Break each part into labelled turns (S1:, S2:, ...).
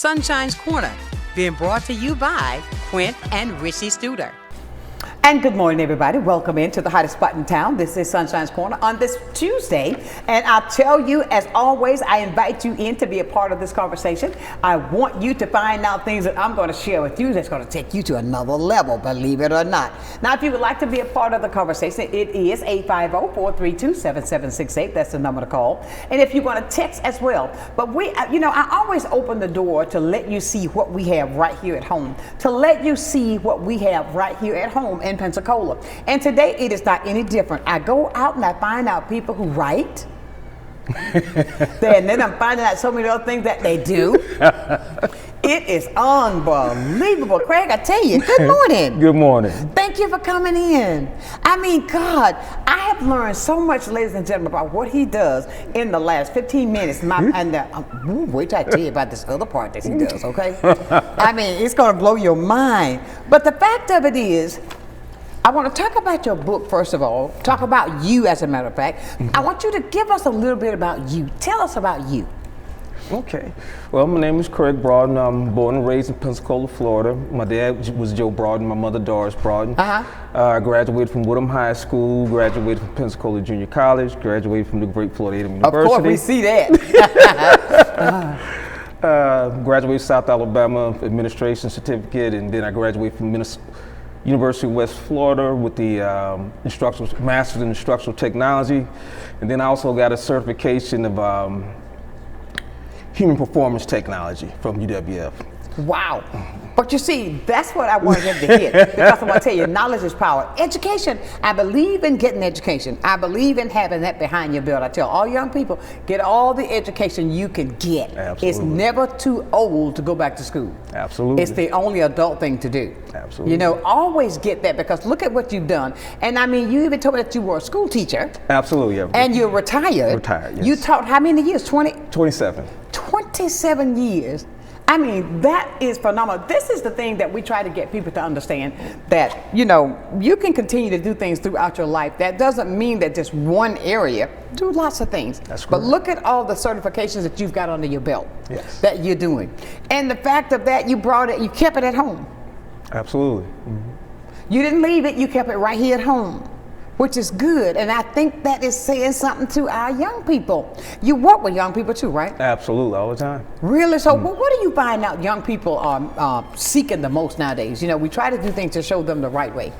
S1: Sunshine's Corner, being brought to you by Quint and Richie Studer.
S2: And good morning, everybody. Welcome into the hottest spot in town. This is Sunshine's Corner on this Tuesday. And I'll tell you, as always, I invite you in to be a part of this conversation. I want you to find out things that I'm going to share with you that's going to take you to another level, believe it or not. Now, if you would like to be a part of the conversation, it is 850-432-7768. That's the number to call. And if you want to text as well. But I always open the door to let you see what we have right here at home, to let you see what we have right here at home in Pensacola. And today it is not any different. I go out and I find out people who write. And then I'm finding out so many other things that they do. It is unbelievable. Craig, I tell you, good morning.
S3: Good morning.
S2: Thank you for coming in. I mean, God, I have learned so much, ladies and gentlemen, about what he does in the last 15 minutes. Wait till I tell you about this other part that he does, okay? I mean, it's going to blow your mind. But the fact of it is, I want to talk about your book, first of all. Talk about you, as a matter of fact. I want you to give us a little bit about you. Tell us about you.
S3: Okay. Well, my name is Craig Broughton. I'm born and raised in Pensacola, Florida. My dad was Joe Broughton, my mother Doris Broughton. I graduated from Woodham High School, graduated from Pensacola Junior College, graduated from the great Florida A&M University.
S2: Of course, we see that.
S3: Graduated South Alabama administration certificate, and then I graduated from University of West Florida with the Master's in Instructional Technology, and then I also got a certification of Human Performance Technology from UWF.
S2: Wow. But you see, that's what I wanted him to hear. Because I'm going to tell you, knowledge is power. Education, I believe in getting education. I believe in having that behind your belt. I tell all young people, get all the education you can get.
S3: Absolutely.
S2: It's never too old to go back to school.
S3: Absolutely.
S2: It's the only adult thing to do.
S3: Absolutely.
S2: You know, always get that, because look at what you've done. And I mean, you even told me that you were a school teacher.
S3: Absolutely. Yeah.
S2: And you're retired.
S3: Retired, yes.
S2: You taught how many years?
S3: 27.
S2: 27 years. I mean, that is phenomenal. This is the thing that we try to get people to understand, that, you know, you can continue to do things throughout your life. That doesn't mean that just one area. Do lots of things.
S3: That's correct.
S2: But look at all the certifications that you've got under your belt.
S3: Yes.
S2: That you're doing. And the fact of that, you kept it at home.
S3: Absolutely. Mm-hmm.
S2: You didn't leave it, you kept it right here at home, which is good. And I think that is saying something to our young people. You work with young people too, right?
S3: Absolutely, all the time.
S2: Really? So what do you find out young people are seeking the most nowadays? You know, we try to do things to show them the right way.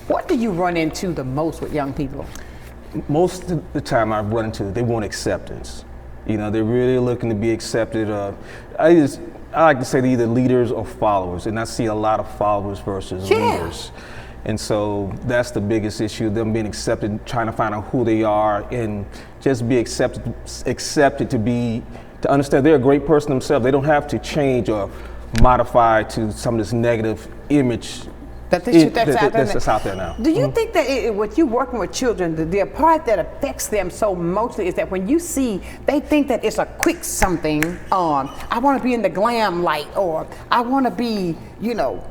S2: What do you run into the most with young people?
S3: Most of the time I run into, they want acceptance. You know, they're really looking to be accepted. I like to say they're either leaders or followers, and I see a lot of followers versus leaders. And so that's the biggest issue, them being accepted, trying to find out who they are, and just be accepted to understand they're a great person themselves. They don't have to change or modify to some of this negative image that's out there now.
S2: Do you think that with you working with children, the part that affects them so mostly is that when you see, they think that it's a quick something, I want to be in the glam light, or I want to be, you know,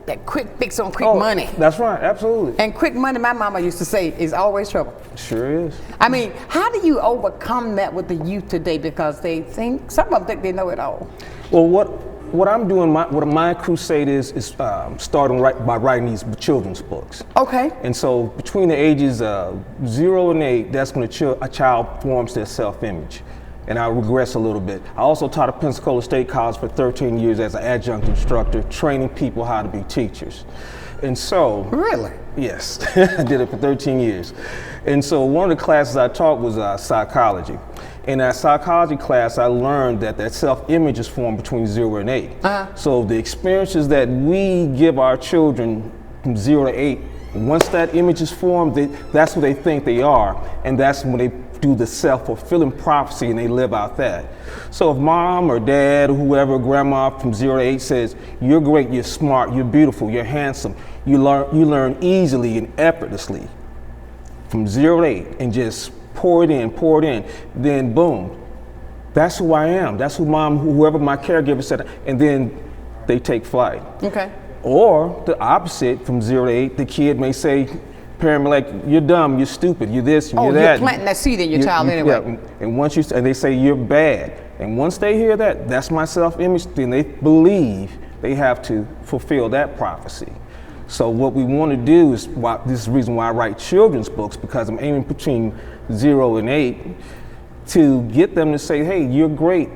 S2: that quick fix on quick money.
S3: That's right, absolutely.
S2: And quick money, my mama used to say, is always trouble.
S3: Sure is.
S2: I mean, how do you overcome that with the youth today? Because some of them think they know it all.
S3: Well, what I'm doing, what my crusade is starting by writing these children's books.
S2: Okay.
S3: And so between the ages of 0 and 8, that's when a child forms their self-image. And I regress a little bit. I also taught at Pensacola State College for 13 years as an adjunct instructor, training people how to be teachers. And so...
S2: Really?
S3: Yes, I did it for 13 years. And so one of the classes I taught was psychology. In that psychology class, I learned that self-image is formed between 0 and 8. So the experiences that we give our children from 0 to 8, once that image is formed, that's what they think they are, and that's when they do the self-fulfilling prophecy and they live out that. So if mom or dad or whoever, grandma from 0 to 8 says, you're great, you're smart, you're beautiful, you're handsome, you learn easily and effortlessly from 0 to 8, and just pour it in, then boom, that's who I am. That's whoever my caregiver said, and then they take flight.
S2: Okay.
S3: Or the opposite, from 0 to 8, the kid may say, parent be like, you're dumb, you're stupid, you're this, you're that.
S2: You're planting that seed in your child anyway.
S3: Yeah, and they say you're bad, And once they hear that, that's my self-image, then they believe they have to fulfill that prophecy. So what we want to do is, this is the reason why I write children's books, because I'm aiming between 0 and 8 to get them to say, hey, you're great,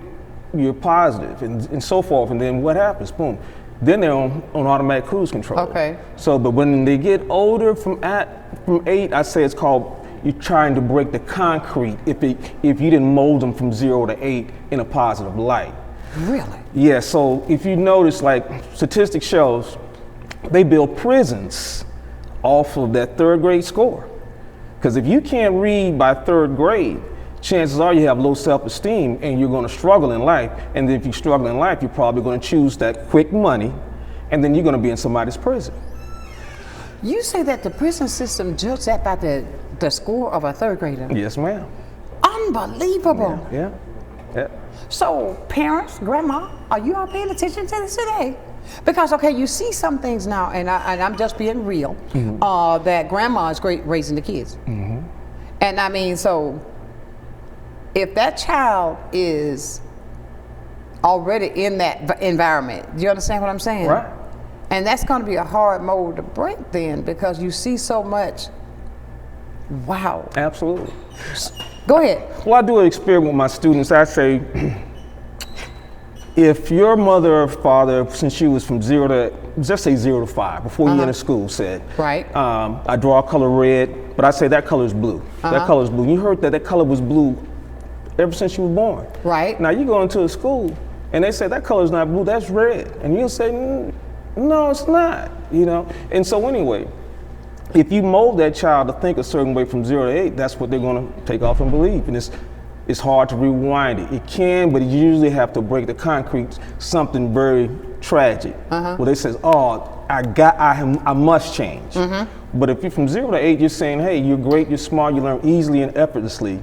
S3: you're positive, and so forth. And then what happens? Boom. Then they're on automatic cruise control.
S2: Okay.
S3: So, but when they get older from 8, I say it's called, you're trying to break the concrete if you didn't mold them from 0 to 8 in a positive light.
S2: Really?
S3: Yeah, so if you notice, like statistics shows, they build prisons off of that 3rd grade score. Because if you can't read by 3rd grade, chances are you have low self-esteem and you're going to struggle in life. And then if you struggle in life, you're probably going to choose that quick money, and then you're going to be in somebody's prison.
S2: You say that the prison system judges that by the score of a 3rd grader?
S3: Yes, ma'am.
S2: Unbelievable.
S3: Yeah.
S2: So parents, grandma, are you all paying attention to this today? Because, okay, you see some things now, and I'm just being real, that grandma is great raising the kids. And I mean, so if that child is already in that environment, do you understand what I'm saying?
S3: Right.
S2: And that's going to be a hard mold to break then, because you see so much. Wow.
S3: Absolutely.
S2: Go ahead.
S3: Well, I do an experiment with my students. I say, if your mother or father, since you was from 0 to, just say 0 to 5, before you enter school, said,
S2: right.
S3: I draw a color red, but I say that color is blue. That color is blue. You heard that color was blue ever since you were born.
S2: Right.
S3: Now you go into a school and they say that color is not blue, that's red. And you'll say, no, it's not, you know? And so anyway, if you mold that child to think a certain way from 0 to 8, that's what they're gonna take off and believe. And it's hard to rewind it. It can, but you usually have to break the concrete, something very tragic. Where they says, oh, I must change. But if you're from 0 to 8, you're saying, hey, you're great, you're smart, you learn easily and effortlessly.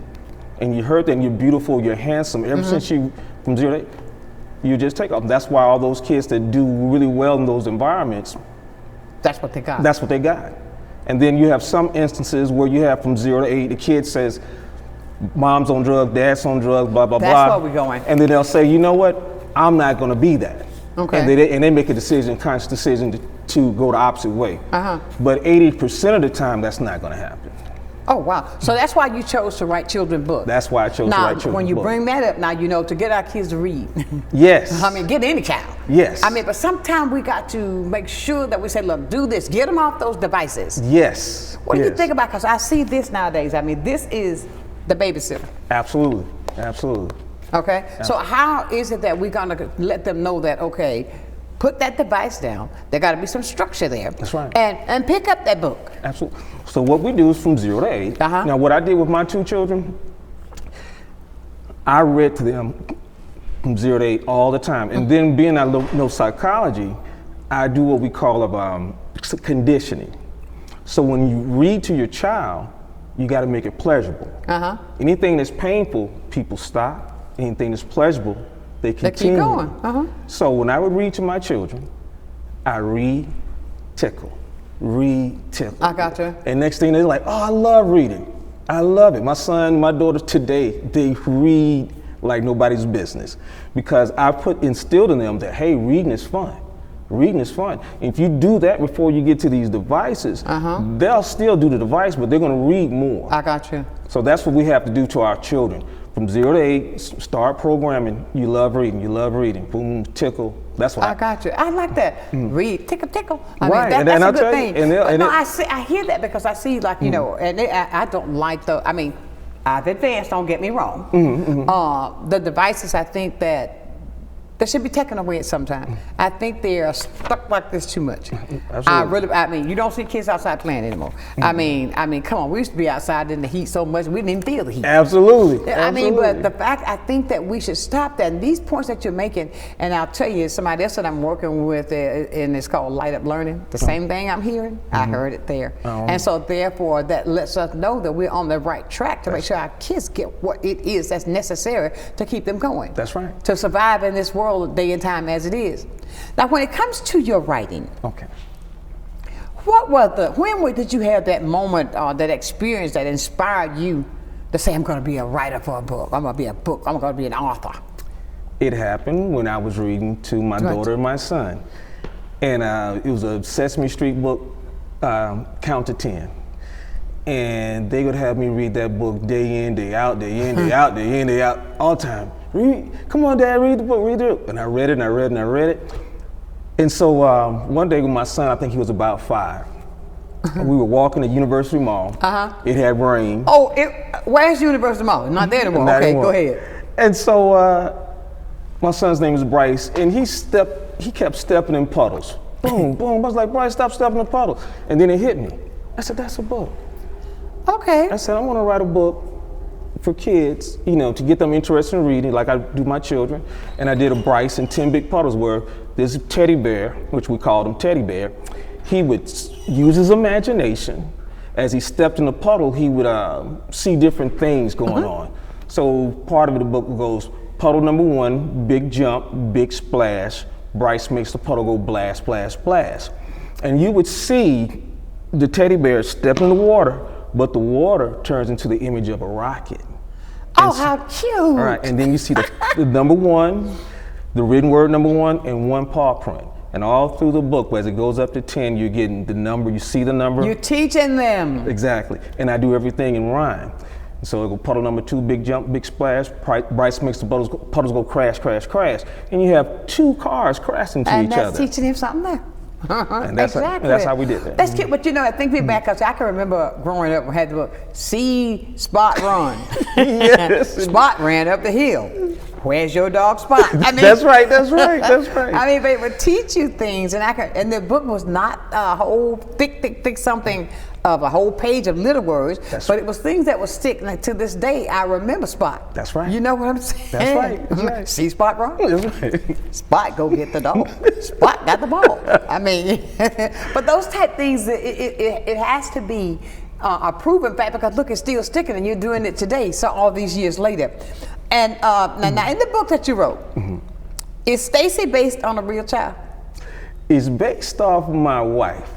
S3: And you heard that, and you're beautiful, you're handsome. Ever since you, from 0 to 8, you just take off. That's why all those kids that do really well in those environments,
S2: that's what they got.
S3: That's what they got. And then you have some instances where you have from 0 to 8, the kid says, mom's on drugs, dad's on drugs, blah, blah, blah.
S2: That's where we're going.
S3: And then they'll say, you know what, I'm not gonna be that.
S2: Okay.
S3: And they make a decision, conscious decision to go the opposite way. But 80% of the time, that's not gonna happen.
S2: Oh, wow. So that's why you chose to write children's books.
S3: That's why I chose to write children's books.
S2: Now, when you bring that up, now, you know, to get our kids to read.
S3: Yes.
S2: I mean, get any child.
S3: Yes.
S2: I mean, but sometimes we got to make sure that we say, look, do this. Get them off those devices.
S3: Yes.
S2: What do you think about, because I see this nowadays. I mean, this is the babysitter.
S3: Absolutely. Absolutely.
S2: Okay.
S3: Yeah.
S2: So how is it that we're going to let them know that, okay, put that device down. There got to be some structure there.
S3: That's right.
S2: And pick up that book.
S3: Absolutely. So what we do is from 0 to 8. Now, what I did with my 2 children, I read to them from 0 to 8 all the time. And then being I know psychology, I do what we call conditioning. So when you read to your child, you got to make it pleasurable. Anything that's painful, people stop. Anything that's pleasurable, they continue.
S2: They keep going.
S3: So when I would read to my children, I read, tickle, read, tickle.
S2: I got you.
S3: And next thing they're like, oh, I love reading. I love it. My son, my daughter today, they read like nobody's business, because I instilled in them that, hey, reading is fun. Reading is fun. If you do that before you get to these devices, they'll still do the device, but they're going to read more.
S2: I got you.
S3: So that's what we have to do to our children. From 0 to 8, start programming. You love reading. You love reading. Boom, tickle. That's what
S2: I got you. I like that. Read, tickle, tickle. I
S3: right.
S2: mean, that's a good thing.
S3: I
S2: hear that because I see, like, you know, and I don't like I mean, I've advanced, don't get me wrong. The devices, I think that they should be taken away at some time. I think they are stuck like this too much. I mean, you don't see kids outside playing anymore. I mean, come on, we used to be outside in the heat so much, we didn't even feel the heat.
S3: Absolutely.
S2: I mean, but the fact, I think that we should stop that. And these points that you're making, and I'll tell you, somebody else that I'm working with, and it's called Light Up Learning, the same thing I'm hearing, I heard it there. And so therefore, that lets us know that we're on the right track to make sure our kids get what it is that's necessary to keep them going.
S3: That's right.
S2: To survive in this world day and time as it is. Now, when it comes to your writing, when did you have that moment, that experience that inspired you to say, I'm going to be a writer for a book, I'm going to be I'm going to be an author?
S3: It happened when I was reading to my daughter and my son. And it was a Sesame Street book, Count to 10. And they would have me read that book day in, day out, day in, day out, day in, day out, all the time. Read, come on, Dad, read the book, read it. And I read it, and I read it, and I read it. And so one day with my son, I think he was about 5, we were walking to University Mall. It had rain.
S2: Oh, where's University Mall? Not there anymore.
S3: Not
S2: okay,
S3: anymore.
S2: Go ahead.
S3: And so my son's name is Bryce, and he kept stepping in puddles. Boom, boom. I was like, Bryce, stop stepping in puddles. And then it hit me. I said, that's a book.
S2: Okay.
S3: I said, I want to write a book for kids, to get them interested in reading, like I do my children. And I did a Bryce and 10 Big Puddles, where this teddy bear, which we called him Teddy Bear, he would use his imagination. As he stepped in the puddle, he would see different things going on. So part of the book goes, puddle number 1, big jump, big splash. Bryce makes the puddle go blast, blast, blast. And you would see the teddy bear step in the water, but the water turns into the image of a rocket.
S2: Oh, how cute.
S3: All right, and then you see the number 1, the written word number 1, and 1 paw print. And all through the book, as it goes up to 10, you're getting the number, you see the number.
S2: You're teaching them.
S3: Exactly, and I do everything in rhyme. So it go puddle number 2, big jump, big splash. Bryce makes the puddles go crash, crash, crash. And you have 2 cars crashing to each other.
S2: And that's teaching him something there.
S3: And that's,
S2: exactly.
S3: That's how we did that.
S2: That's cute, but I think back, because I can remember growing up, we had the book, See Spot Run.
S3: Yes.
S2: Spot ran up the hill. Where's your dog Spot? I mean,
S3: that's right.
S2: I mean, they would teach you things, and the book was not a whole thick something of a whole page of little words, but it was things that would stick. Like, to this day, I remember Spot.
S3: That's right.
S2: You know what I'm saying?
S3: That's right. That's right.
S2: See Spot run?
S3: That's right.
S2: Spot go get the dog. Spot got the ball. I mean, but those type things, it has to be a proven fact, because look, it's still sticking, and you're doing it today. So all these years later. And now in the book that you wrote, is Stacy based on a real child?
S3: It's based off of my wife.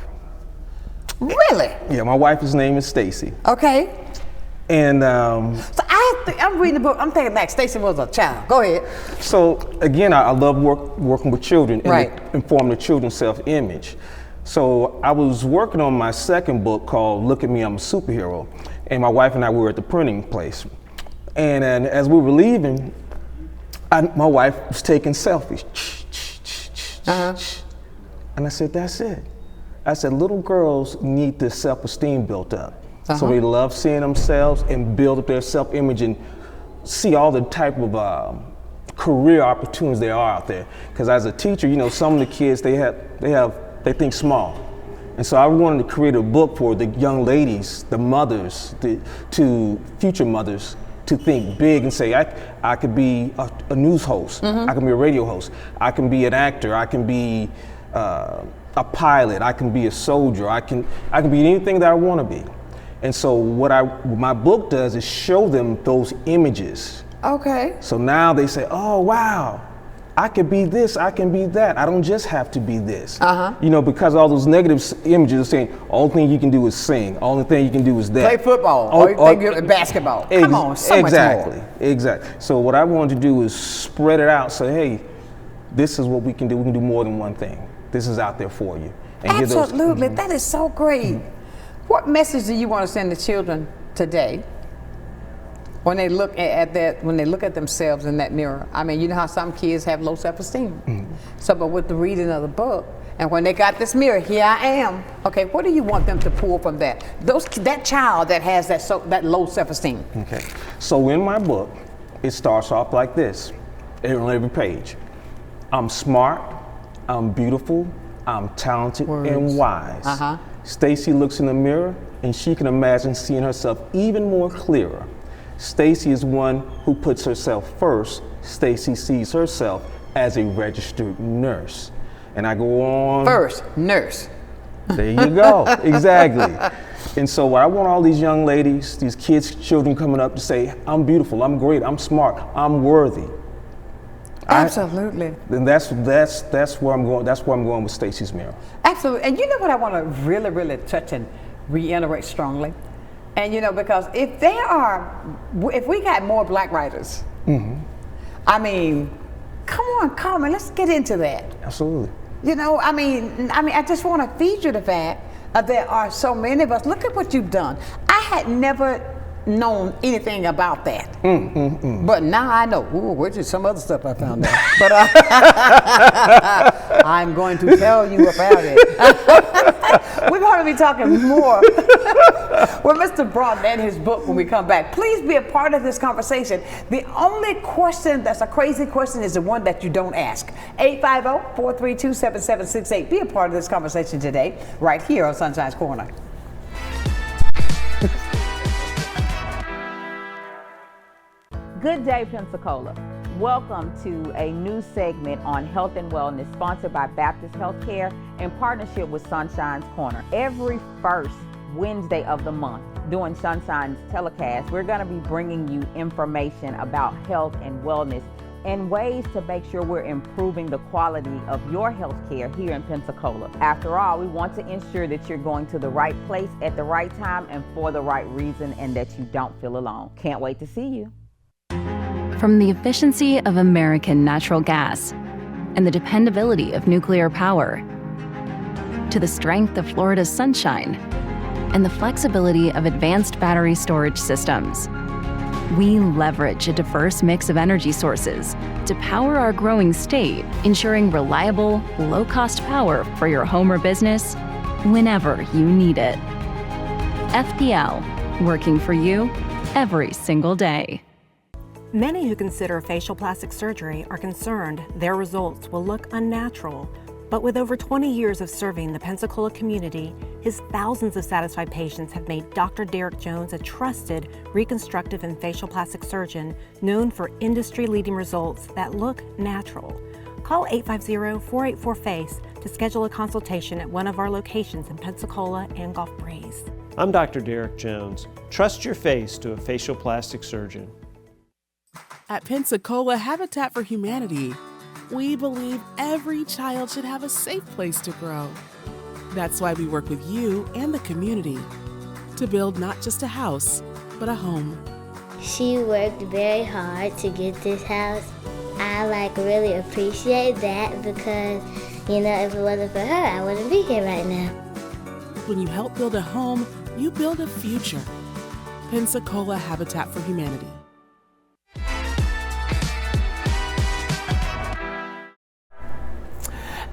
S2: Really?
S3: Yeah, my wife's name is Stacy.
S2: Okay.
S3: And
S2: so I'm reading the book. I'm thinking back. Stacy was a child. Go ahead.
S3: So again, I love working with children
S2: right.
S3: and inform the children's self-image. So I was working on my second book called Look at Me, I'm a Superhero, and my wife and I were at the printing place. And as we were leaving, my wife was taking selfies. And I said, that's it. I said, little girls need this self-esteem built up. So they love seeing themselves and build up their self-image and see all the type of career opportunities there are out there. Because as a teacher, some of the kids, they think small. And so I wanted to create a book for the young ladies, the mothers, to future mothers, to think big and say, I could be a news host, I can be a radio host, I can be an actor, I can be a pilot, I can be a soldier, I can be anything that I want to be. And so what my book does is show them those images. Okay. So now they say, oh wow, I could be this, I can be that. I don't just have to be this. Because all those negative images are saying, all thing you can do is sing, all the thing you can do is that.
S2: Play football, or basketball. Come on, so much more.
S3: Exactly. So what I wanted to do is spread it out, say, hey, this is what we can do. We can do more than one thing. This is out there for you. And
S2: absolutely, that is so great. What message do you want to send the children today when they look at that, when they look at themselves in that mirror? I mean, you know how some kids have low self-esteem. So, but with the reading of the book, and when they got this mirror, here I am. Okay, what do you want them to pull from that? That child that has that low self-esteem. Okay,
S3: so in my book, it starts off like this, on every page. I'm smart, I'm beautiful, I'm talented and wise. Stacy looks in the mirror and she can imagine seeing herself even more clearer. Stacy is one who puts herself first. Stacy sees herself as a registered nurse. And I go on.
S2: First, nurse.
S3: There you go, exactly. And so what I want all these young ladies, these kids, children coming up to say, I'm beautiful, I'm great, I'm smart, I'm worthy.
S2: Absolutely.
S3: And that's where I'm going. That's where I'm going with Stacy's mirror.
S2: Absolutely. And you know what I want to really, really touch and reiterate strongly, and because if we got more black writers, I mean, on, Carmen, let's get into that.
S3: Absolutely.
S2: You know, I mean, I just want to feed you the fact that there are so many of us. Look at what you've done. I had never known anything about that. But now I know. Ooh, which is some other stuff I found out. But I'm going to tell you about it. We're going to be talking more with Mr. Broughton and his book when we come back. Please be a part of this conversation. The only question that's a crazy question is the one that you don't ask. 850-432-7768. Be a part of this conversation today, right here on Sunshine's Corner.
S4: Good day, Pensacola. Welcome to a new segment on health and wellness sponsored by Baptist Healthcare in partnership with Sonshine's Corner. Every first Wednesday of the month during Sonshine's telecast, we're going to be bringing you information about health and wellness and ways to make sure we're improving the quality of your health care here in Pensacola. After all, we want to ensure that you're going to the right place at the right time and for the right reason, and that you don't feel alone. Can't wait to see you.
S5: From the efficiency of American natural gas and the dependability of nuclear power, to the strength of Florida's sunshine and the flexibility of advanced battery storage systems, we leverage a diverse mix of energy sources to power our growing state, ensuring reliable, low-cost power for your home or business whenever you need it. FPL, working for you every single day.
S6: Many who consider facial plastic surgery are concerned their results will look unnatural. But with over 20 years of serving the Pensacola community, his thousands of satisfied patients have made Dr. Derek Jones a trusted reconstructive and facial plastic surgeon known for industry-leading results that look natural. Call 850-484-FACE to schedule a consultation at one of our locations in Pensacola and Gulf Breeze.
S7: I'm Dr. Derek Jones. Trust your face to a facial plastic surgeon.
S8: At Pensacola Habitat for Humanity, we believe every child should have a safe place to grow. That's why we work with you and the community to build not just a house, but a home.
S9: She worked very hard to get this house. I really appreciate that because, if it wasn't for her, I wouldn't be here right now.
S8: When you help build a home, you build a future. Pensacola Habitat for Humanity.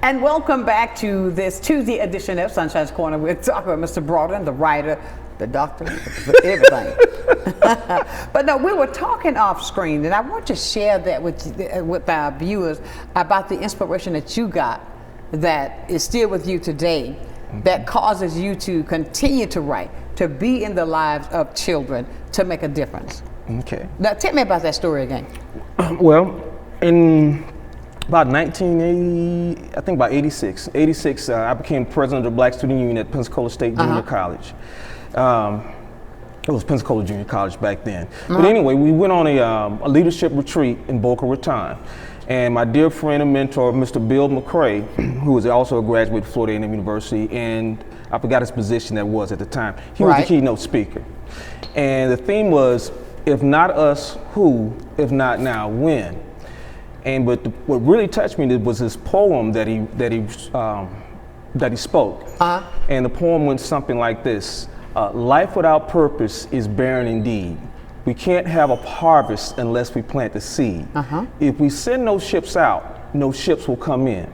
S2: And welcome back to this Tuesday edition of Sunshine's Corner. We're talking with Mr. Broughton, the writer, the doctor, everything. But no, we were talking off screen, and I want to share that with our viewers about the inspiration that you got that is still with you today, that causes you to continue to write, to be in the lives of children, to make a difference.
S3: Okay.
S2: Now, tell me about that story again.
S3: Well, in about 1980, I think about 86, I became president of the Black Student Union at Pensacola State Junior College. It was Pensacola Junior College back then. But anyway, we went on a leadership retreat in Boca Raton. And my dear friend and mentor, Mr. Bill McCrae, who was also a graduate of Florida A&M University, and I forgot his position that was at the time, he was the keynote speaker. And the theme was, if not us, who? If not now, when? But what really touched me was this poem that he spoke. And the poem went something like this: life without purpose is barren indeed. We can't have a harvest unless we plant the seed. If we send no ships out, no ships will come in.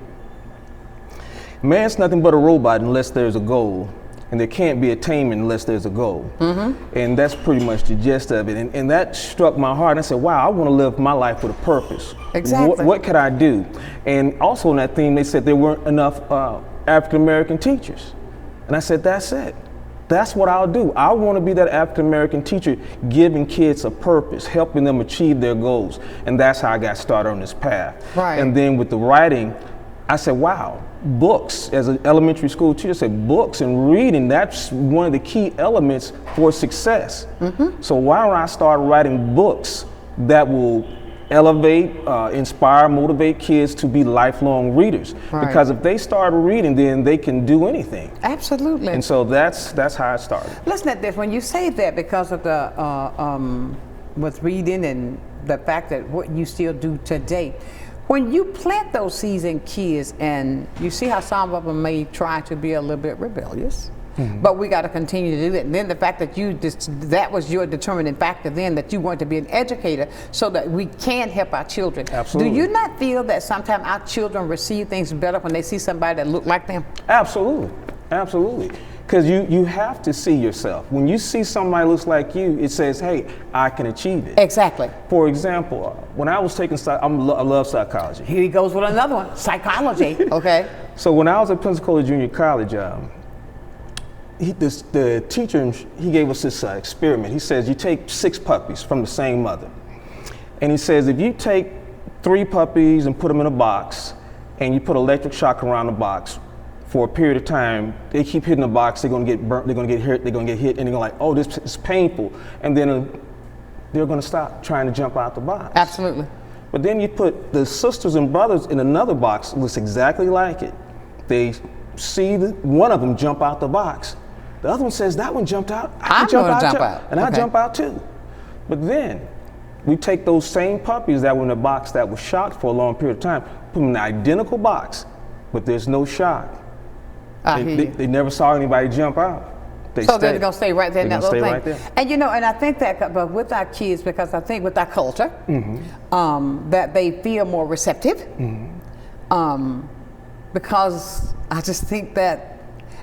S3: Man's nothing but a robot unless there's a goal. And there can't be attainment unless there's a goal. And that's pretty much the gist of it. And that struck my heart. And I said, wow, I want to live my life with a purpose.
S2: Exactly.
S3: What could I do? And also in that theme, they said there weren't enough African-American teachers. And I said, that's it. That's what I'll do. I want to be that African-American teacher, giving kids a purpose, helping them achieve their goals. And that's how I got started on this path. And then with the writing, I said, wow, books. As an elementary school teacher, I said books and reading, that's one of the key elements for success. So why don't I start writing books that will elevate, inspire, motivate kids to be lifelong readers? Because if they start reading, then they can do anything.
S2: Absolutely.
S3: And so that's how I started.
S2: Listen at this, when you say that because of the with reading and the fact that what you still do today, When you plant those seeds in kids, and you see how some of them may try to be a little bit rebellious, but we got to continue to do that. And then the fact that that was your determining factor then, that you wanted to be an educator so that we can help our children.
S3: Absolutely.
S2: Do you not feel that sometimes our children receive things better when they see somebody that look like them?
S3: Absolutely, absolutely. Because you have to see yourself. When you see somebody who looks like you, it says, hey, I can achieve it.
S2: Exactly.
S3: For example, when I was taking, I love psychology.
S2: Here he goes with another one, psychology, okay.
S3: So when I was at Pensacola Junior College, the teacher, he gave us this experiment. He says, you take 6 puppies from the same mother. And he says, if you take 3 puppies and put them in a box, and you put electric shock around the box, for a period of time, they keep hitting the box, they're gonna get burnt, they're gonna get hurt, they're gonna get hit, and they're gonna like, oh, this is painful. And then they're gonna stop trying to jump out the box.
S2: Absolutely.
S3: But then you put the sisters and brothers in another box, it looks exactly like it. They see one of them jump out the box. The other one says, that one jumped out, I can jump out. And I jump out too. But then, we take those same puppies that were in a box that was shocked for a long period of time, put them in an identical box, but there's no shock. They never saw anybody jump out.
S2: So they're going to stay right there in that little thing.
S3: Right there.
S2: And you know, and I think that but with our kids, because I think with our culture, that they feel more receptive. Because I just think that,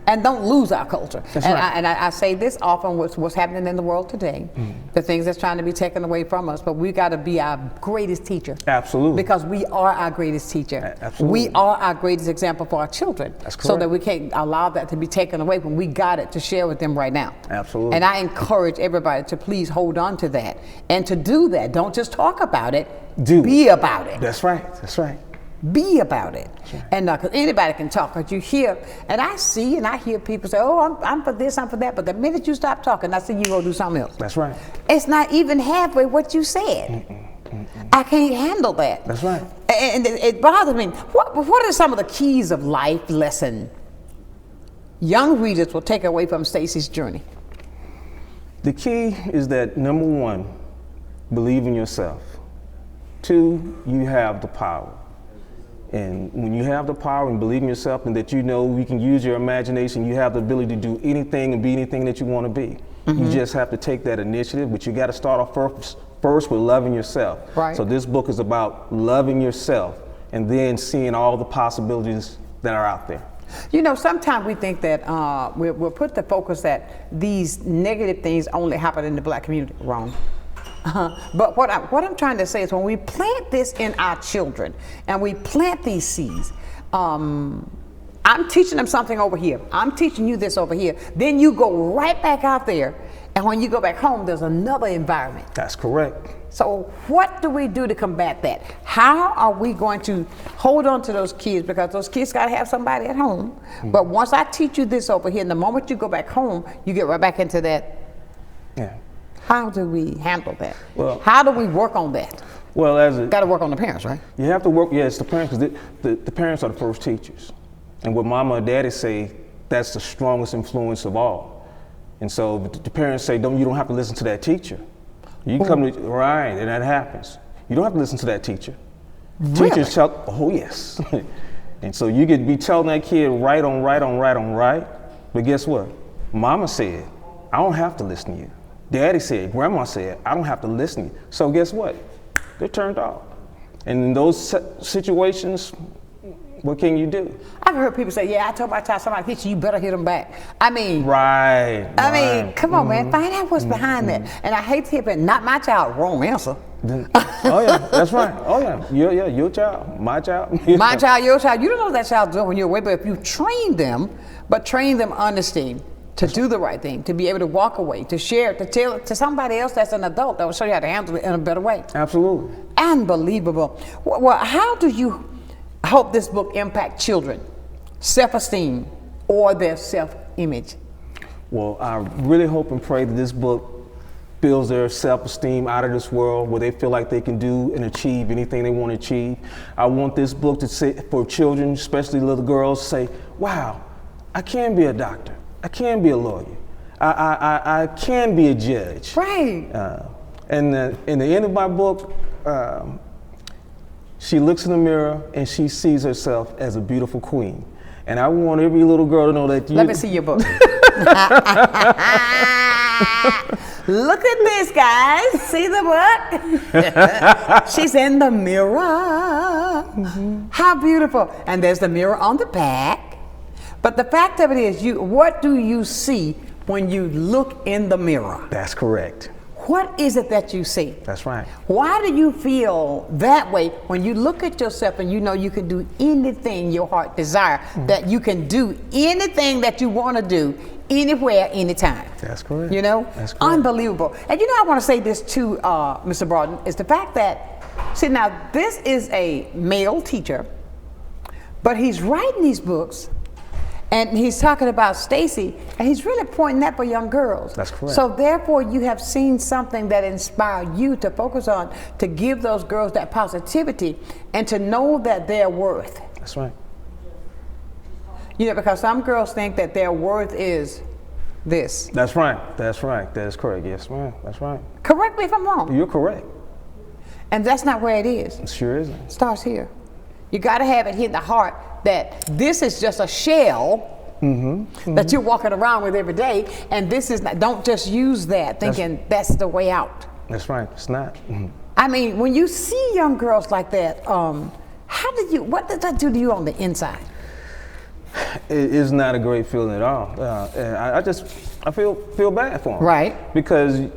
S2: and don't lose our culture.
S3: That's
S2: and
S3: right.
S2: I say this often, what's happening in the world today, the things that's trying to be taken away from us, but we got to be our greatest teacher.
S3: Absolutely.
S2: Because we are our greatest teacher.
S3: Absolutely.
S2: We are our greatest example for our children.
S3: That's correct.
S2: So that we can't allow that to be taken away when we got it to share with them right now.
S3: Absolutely.
S2: And I encourage everybody to please hold on to that and to do that. Don't just talk about it, be about it.
S3: That's right, that's right.
S2: Be about it.
S3: Sure.
S2: And because anybody can talk, because you hear, and I see and I hear people say, oh, I'm for this, I'm for that, but the minute you stop talking, I see you go do something else.
S3: That's right.
S2: It's not even halfway what you said. I can't handle that.
S3: That's right.
S2: And it bothers me. What are some of the keys of life lesson young readers will take away from Stacy's journey?
S3: The key is that, number 1, believe in yourself. 2, you have the power. And when you have the power and believe in yourself, and that you know you can use your imagination, you have the ability to do anything and be anything that you want to be. You just have to take that initiative, but you got to start off first with loving yourself.
S2: Right.
S3: So this book is about loving yourself and then seeing all the possibilities that are out there.
S2: You know, sometimes we think that we'll put the focus that these negative things only happen in the black community. Wrong. But what I'm trying to say is when we plant this in our children and we plant these seeds, I'm teaching them something over here. I'm teaching you this over here. Then you go right back out there, and when you go back home, there's another environment.
S3: That's correct.
S2: So what do we do to combat that? How are we going to hold on to those kids? Because those kids got to have somebody at home. But once I teach you this over here, and the moment you go back home, you get right back into that.
S3: Yeah.
S2: How do we handle that?
S3: Well,
S2: how do we work on that?
S3: Well,
S2: got to work on the parents, right?
S3: You have to work. Yes, the parents, because the parents are the first teachers, and what mama and daddy say, that's the strongest influence of all. And so the parents say, you don't have to listen to that teacher. You can come to right, and that happens. You don't have to listen to that teacher.
S2: Really?
S3: Teachers tell, oh yes, and so you could be telling that kid right on right, but guess what? Mama said, I don't have to listen to you. Daddy said, Grandma said, I don't have to listen to you. So guess what? They're turned off. And in those situations, what can you do?
S2: I've heard people say, yeah, I told my child, somebody hit you, you better hit them back. I mean,
S3: right.
S2: I mean, come on, man, find out what's behind that. And I hate to hear, but not my child, wrong answer.
S3: Oh yeah, that's right. Oh yeah, your child, my child.
S2: My child, your child. You don't know what that child's doing when you're away, but if you train them, honesty, to do the right thing, to be able to walk away, to share, to tell to somebody else that's an adult that will show you how to handle it in a better way.
S3: Absolutely.
S2: Unbelievable. Well, how do you hope this book impact children, self-esteem, or their self-image?
S3: Well, I really hope and pray that this book builds their self-esteem out of this world where they feel like they can do and achieve anything they want to achieve. I want this book to say, for children, especially little girls, say, wow, I can be a doctor. I can be a lawyer. I can be a judge.
S2: Right.
S3: And in the end of my book, She looks in the mirror and she sees herself as a beautiful queen. And I want every little girl to know that you...
S2: Let me see your book. Look at this, guys. See the book? She's in the mirror. How beautiful. And there's the mirror on the back. But the fact of it is, what do you see when you look in the mirror?
S3: That's correct.
S2: What is it that you see?
S3: That's right.
S2: Why do you feel that way when you look at yourself and you know you can do anything your heart desire, that you can do anything that you want to do anywhere, anytime?
S3: That's correct.
S2: You know?
S3: That's correct. Unbelievable.
S2: And you know, I want to say this to Mr. Broughton, is the fact that, see, now this is a male teacher, but he's writing these books. And he's talking about Stacy, and he's really pointing that for young girls.
S3: That's correct.
S2: So therefore, you have seen something that inspired you to focus on, to give those girls that positivity, and to know that they're worth.
S3: That's right.
S2: You know, because some girls think that their worth is this.
S3: That's right. That's right. That is correct. Yes, ma'am. That's right.
S2: Correct me if I'm wrong.
S3: You're correct.
S2: And that's not where it is.
S3: It sure isn't.
S2: It starts here. You got to have it hit the heart that this is just a shell that you're walking around with every day, and this is not, don't just use that thinking that's the way out.
S3: That's right, it's not.
S2: I mean, when you see young girls like that, what does that do to you on the inside?
S3: It is not a great feeling at all. I feel bad for them.
S2: Right.
S3: Because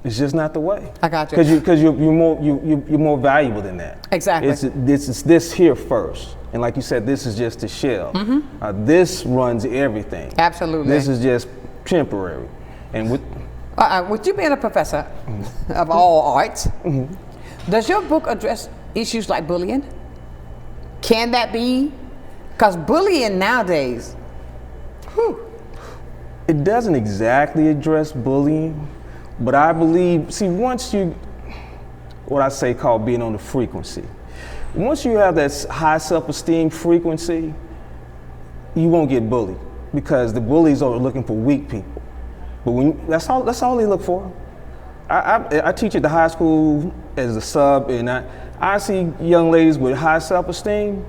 S3: it's just not the way.
S2: I got you.
S3: Because you're more valuable than that.
S2: Exactly.
S3: It's this here first, and like you said, this is just a shell. This runs everything.
S2: Absolutely.
S3: This is just temporary, and
S2: with you being a professor of all arts, does your book address issues like bullying? Can that be? Because bullying nowadays,
S3: it doesn't exactly address bullying. But I believe, see, once you, what I say called being on the frequency, once you have that high self-esteem frequency, you won't get bullied, because the bullies are looking for weak people. But that's all they look for. I teach at the high school as a sub, and I see young ladies with high self-esteem.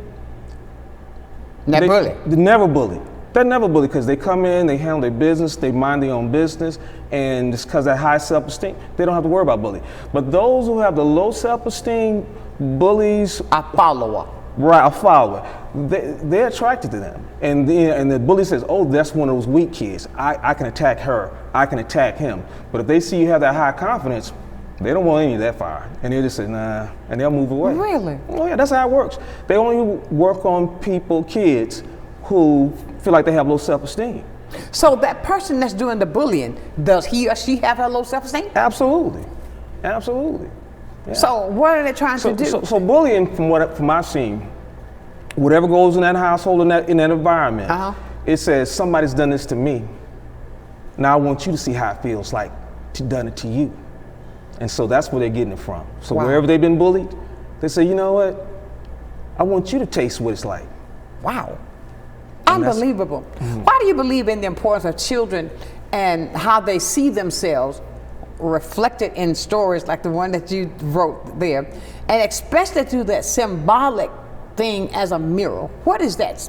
S2: They're
S3: never bullied. They're never bullied because they come in, they handle their business, they mind their own business, and it's because of that high self-esteem, they don't have to worry about bullying. But those who have the low self-esteem, bullies...
S2: A follower.
S3: Right, a follower. They're attracted to them. And the bully says, oh, that's one of those weak kids. I can attack her, I can attack him. But if they see you have that high confidence, they don't want any of that fire. And they just say, nah, and they'll move away.
S2: Really?
S3: Oh yeah, that's how it works. They only work on kids, who feel like they have low self-esteem.
S2: So that person that's doing the bullying, does he or she have a low self-esteem?
S3: Absolutely, absolutely. Yeah.
S2: So what are they trying to do?
S3: So bullying, from I've seen, whatever goes in that household, in that environment, it says somebody's done this to me. Now I want you to see how it feels like to done it to you. And so that's where they're getting it from. So wherever they've been bullied, they say, you know what? I want you to taste what it's like.
S2: Wow. Unbelievable. Why do you believe in the importance of children and how they see themselves reflected in stories like the one that you wrote there, and especially through that symbolic thing as a mirror? What is that?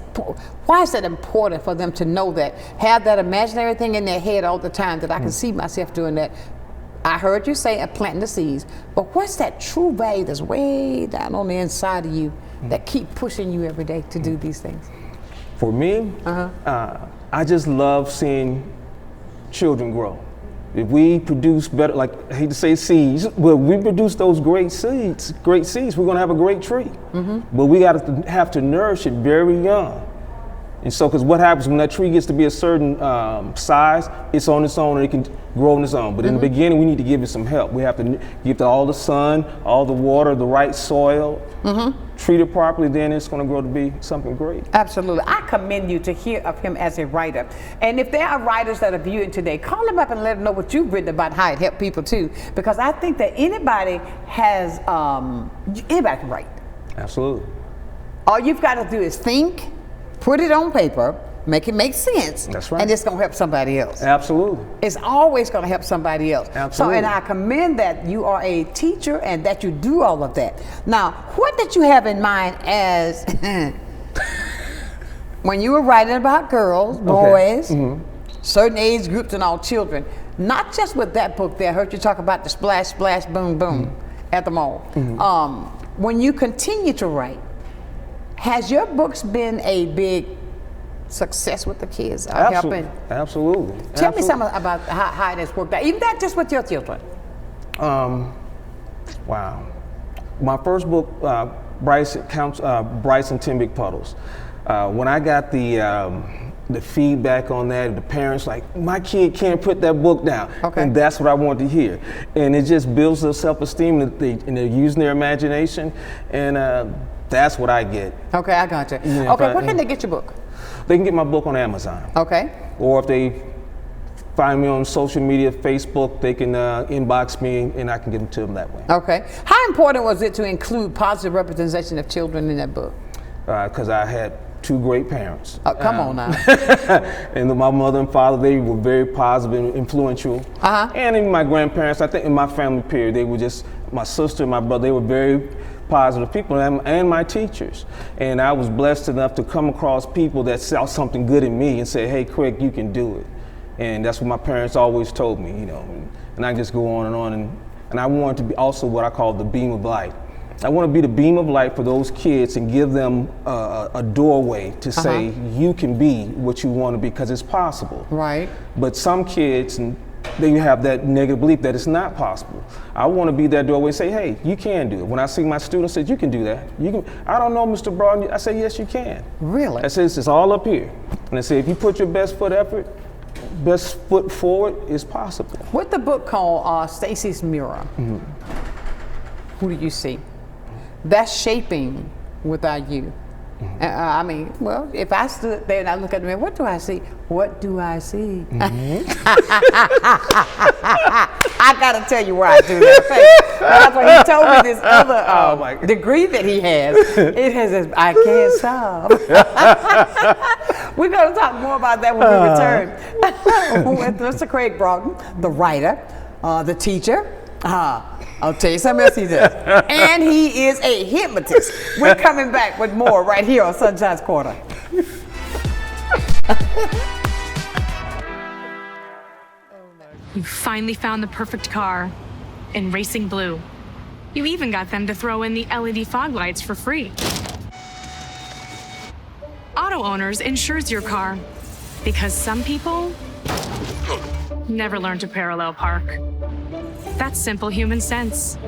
S2: Why is that important for them to know that, have that imaginary thing in their head all the time, that I can see myself doing that? I heard you say planting the seeds, but what's that true value that's way down on the inside of you that keep pushing you every day to do these things?
S3: For me, I just love seeing children grow. If we produce better, like I hate to say seeds, but we produce those great seeds, we're gonna have a great tree. But we have to nourish it very young. And so, because what happens when that tree gets to be a certain size, it's on its own and it can grow on its own. But in the beginning, we need to give it some help. We have to give it all the sun, all the water, the right soil, treat it properly, then it's going to grow to be something great.
S2: Absolutely. I commend you to hear of him as a writer. And if there are writers that are viewing today, call them up and let them know what you've written about, how it helped people too. Because I think that anybody can write.
S3: Absolutely.
S2: All you've got to do is think, put it on paper, make it make sense.
S3: That's right.
S2: And it's going to help somebody else.
S3: Absolutely.
S2: It's always going to help somebody else.
S3: Absolutely.
S2: So, and I commend that you are a teacher and that you do all of that. Now, what did you have in mind as when you were writing about girls, boys, certain age groups and all children? Not just with that book there. I heard you talk about the splash, splash, boom, boom at the mall. When you continue to write, has your books been a big success with the kids?
S3: Absolutely.
S2: Tell me something about how it has worked out, even not just with your children.
S3: Wow. My first book, Bryce and 10 Big Puddles. When I got the feedback on that, the parents like, my kid can't put that book down. And that's what I want to hear. And it just builds their self-esteem, and they're using their imagination, and that's what I get.
S2: Okay, I got you. Where can they get your book?
S3: They can get my book on Amazon. Or if they find me on social media, Facebook, they can inbox me and I can get them to them that way.
S2: How important was it to include positive representation of children in that book?
S3: Because I had 2 great parents.
S2: Come on now.
S3: And my mother and father, they were very positive and influential. And even my grandparents, I think in my family period, they were just, my sister and my brother, they were very positive people, and my teachers. And I was blessed enough to come across people that saw something good in me and say, hey, Craig, you can do it. And that's what my parents always told me, you know. And I just go on. And I wanted to be also what I call the beam of light. I want to be the beam of light for those kids and give them a doorway to say, you can be what you want to be, because it's possible. But some kids, they have that negative belief that it's not possible. I want to be that doorway and say, hey, you can do it. When I see my students say, you can do that. You can. I don't know, Mr. Broughton. I say, yes, you can.
S2: Really?
S3: I say, it's all up here. And I say, if you put your best foot forward, it's possible.
S2: With the book called Stacy's Mirror, who do you see? That's shaping without you. I mean, well, if I stood there and I look at the mirror, what do I see? What do I see? I gotta tell you why I do that. That's when he told me this other degree that he has. It has this, I can't stop. We're gonna talk more about that when we return. With Mr. Craig Broughton, the writer, the teacher. I'll tell you something else he does. And he is a hypnotist. We're coming back with more right here on Sunshine's Corner.
S10: You finally found the perfect car in Racing Blue. You even got them to throw in the LED fog lights for free. Auto Owners insures your car because some people never learn to parallel park. That's simple human sense.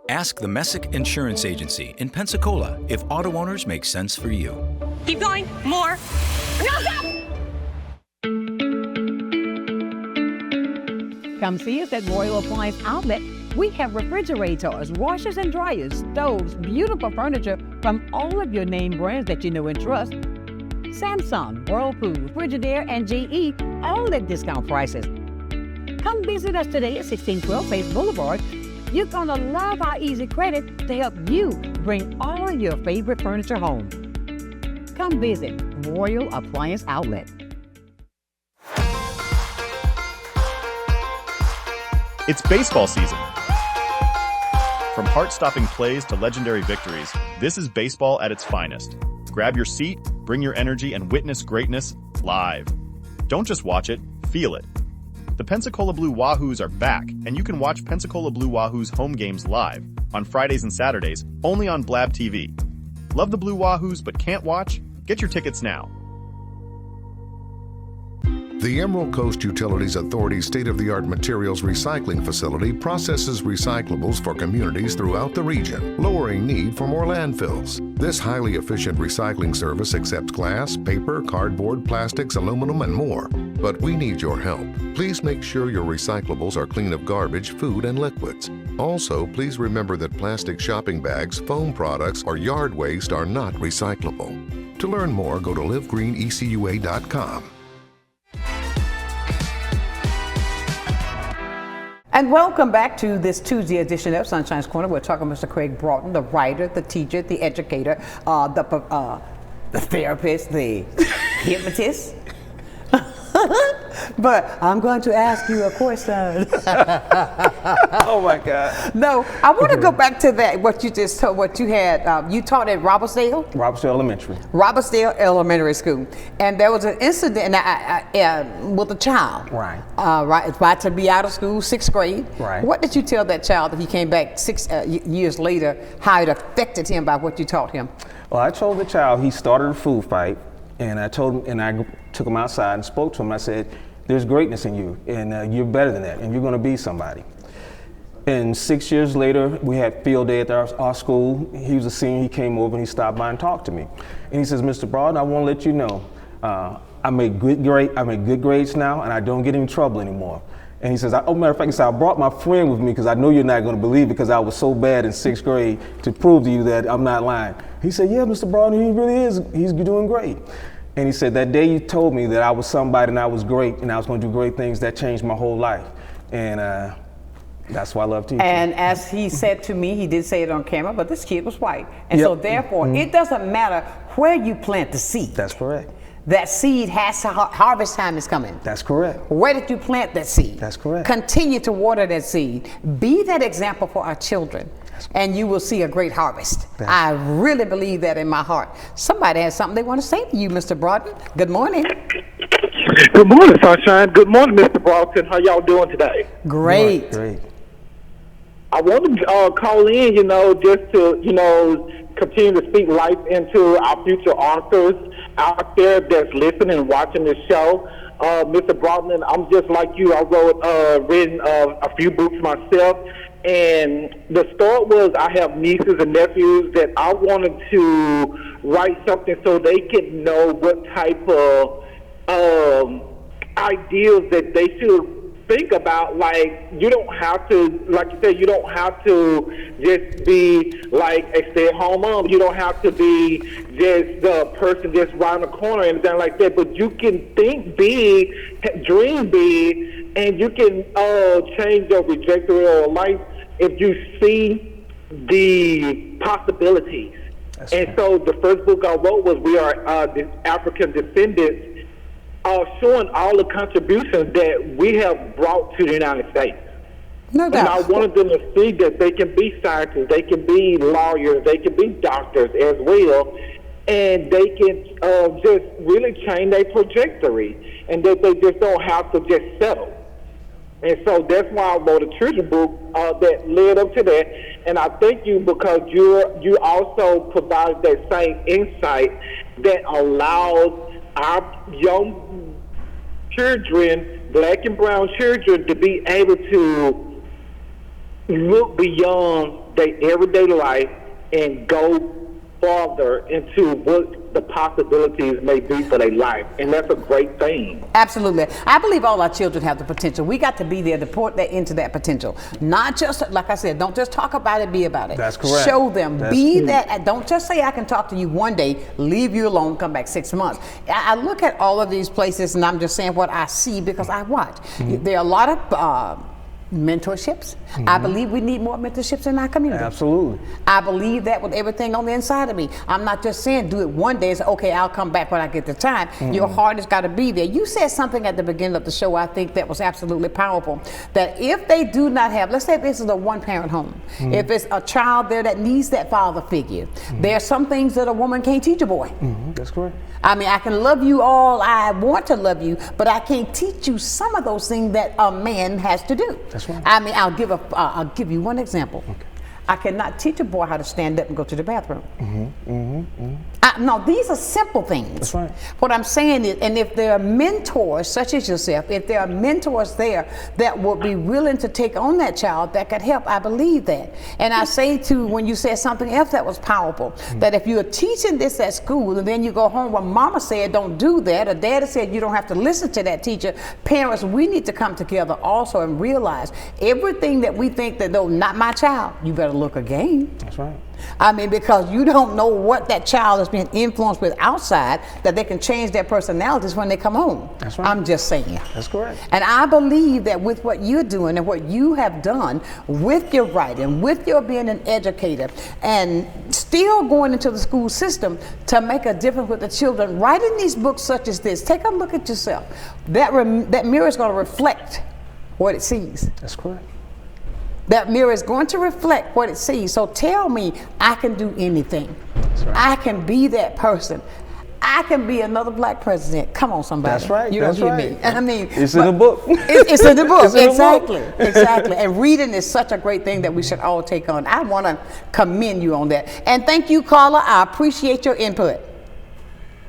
S11: Ask the Messick Insurance Agency in Pensacola if auto owners make sense for you.
S10: Keep going. More. No, stop!
S4: Come see us at Royal Appliance Outlet. We have refrigerators, washers and dryers, stoves, beautiful furniture from all of your name brands that you know and trust. Samsung, Whirlpool, Frigidaire, and GE, all at discount prices. Come visit us today at 1612 Face Boulevard. You're gonna love our easy credit to help you bring all your favorite furniture home. Come visit Royal Appliance Outlet.
S12: It's baseball season. From heart-stopping plays to legendary victories, this is baseball at its finest. Grab your seat, bring your energy, and witness greatness live. Don't just watch it, feel it. The Pensacola Blue Wahoos are back, and you can watch Pensacola Blue Wahoos home games live on Fridays and Saturdays, only on Blab TV. Love the Blue Wahoos but can't watch? Get your tickets now.
S13: The Emerald Coast Utilities Authority's state-of-the-art materials recycling facility processes recyclables for communities throughout the region, lowering need for more landfills. This highly efficient recycling service accepts glass, paper, cardboard, plastics, aluminum, and more. But we need your help. Please make sure your recyclables are clean of garbage, food, and liquids. Also, please remember that plastic shopping bags, foam products, or yard waste are not recyclable. To learn more, go to livegreenecua.com.
S2: And welcome back to this Tuesday edition of Sunshine's Corner. We're talking to Mr. Craig Broughton, the writer, the teacher, the educator, the therapist, the hypnotist. But I'm going to ask you a question.
S3: Oh my God.
S2: No, I want to go back to that, what you just told, what you had, you taught at Robertsdale?
S3: Robertsdale Elementary.
S2: Robertsdale Elementary School. And there was an incident with a child.
S3: Right.
S2: Right, about to be out of school, 6th grade.
S3: Right.
S2: What did you tell that child that he came back 6 years later, how it affected him by what you taught him?
S3: Well, I told the child he started a food fight, and I told him, and I took him outside and spoke to him. I said, there's greatness in you, and you're better than that, and you're going to be somebody. And 6 years later, we had field day at our school. He was a senior. He came over and he stopped by and talked to me. And he says, Mr. Broughton, I want to let you know, I make good grades now, and I don't get in trouble anymore. And he says, oh, matter of fact, he said, I brought my friend with me because I know you're not going to believe it because I was so bad in 6th grade to prove to you that I'm not lying. He said, yeah, Mr. Broughton, he really is. He's doing great. And he said, that day you told me that I was somebody and I was great and I was going to do great things, that changed my whole life. And that's why I love teaching.
S2: And as he said to me, he did say it on camera, but this kid was white. And so therefore, it doesn't matter where you plant the seed.
S3: That's correct.
S2: That seed has to, harvest time is coming.
S3: That's correct.
S2: Where did you plant that seed?
S3: That's correct.
S2: Continue to water that seed. Be that example for our children, and you will see a great harvest. I really believe that in my heart. Somebody has something they want to say to you, Mr. Broughton. Good morning.
S14: Good morning, Sonshine. Good morning, Mr. Broughton. How y'all doing today?
S2: Great.
S3: Great.
S14: I wanted to call in, just to, continue to speak life into our future authors out there that's listening and watching this show. Mr. Broughton, I'm just like you. I written a few books myself. And the start was I have nieces and nephews that I wanted to write something so they can know what type of ideas that they should think about. Like, you don't have to, like you said, you don't have to just be like a stay-at-home mom. You don't have to be just the person just around the corner and anything like that. But you can think big, dream big, and you can change your trajectory of life if you see the possibilities. And so the first book I wrote was We Are African Descendants, showing all the contributions that we have brought to the United States.
S2: No doubt.
S14: And I wanted them to see that they can be scientists, they can be lawyers, they can be doctors as well, and they can just really change their trajectory, and that they just don't have to just settle. And so that's why I wrote a children's book that led up to that. And I thank you because you also provide that same insight that allows our young children, black and brown children, to be able to look beyond their everyday life and go farther into what the possibilities may be for their life, and that's a great thing.
S2: Absolutely. I believe all our children have the potential. We got to be there to pour that into that potential. Not just, like I said, don't just talk about it, be about it.
S3: That's correct.
S2: Show them. Be that. Don't just say I can talk to you one day, leave you alone, come back 6 months. I look at all of these places and I'm just saying what I see because I watch. There are a lot of mentorships. I believe we need more mentorships in our community.
S3: Absolutely.
S2: I believe that with everything on the inside of me. I'm not just saying do it one day and say, okay, I'll come back when I get the time. Your heart has got to be there. You said something at the beginning of the show I think that was absolutely powerful. That if they do not have, let's say this is a one-parent home. If it's a child there that needs that father figure, there are some things that a woman can't teach a boy.
S3: That's correct.
S2: I mean, I can love you all I want to love you, but I can't teach you some of those things that a man has to do.
S3: That's right.
S2: I mean, I'll give you one example. Okay. I cannot teach a boy how to stand up and go to the bathroom. No, these are simple things.
S3: That's right.
S2: What I'm saying is, and if there are mentors such as yourself, if there are mentors there that will be willing to take on that child that could help, I believe that. And I say to, when you said something else that was powerful, that if you're teaching this at school and then you go home where mama said don't do that, or daddy said you don't have to listen to that teacher, parents, we need to come together also and realize everything that we think that, no, not my child, you better look again.
S3: That's right.
S2: I mean, because you don't know what that child is being influenced with outside, that they can change their personalities when they come home.
S3: That's right.
S2: I'm just saying.
S3: That's correct.
S2: And I believe that with what you're doing and what you have done with your writing, with your being an educator, and still going into the school system to make a difference with the children, writing these books such as this, take a look at yourself. That mirror is going to reflect what it sees.
S3: That's correct.
S2: That mirror is going to reflect what it sees. So tell me, I can do anything.
S3: That's right.
S2: I can be that person. I can be another black president. Come on, somebody.
S3: That's right.
S2: You don't
S3: That's
S2: hear
S3: right.
S2: me. I mean,
S3: it's in the book.
S2: It's in the book.
S3: It's in the
S2: Exactly.
S3: book.
S2: Exactly. And reading is such a great thing that we should all take on. I want to commend you on that. And thank you, caller. I appreciate your input.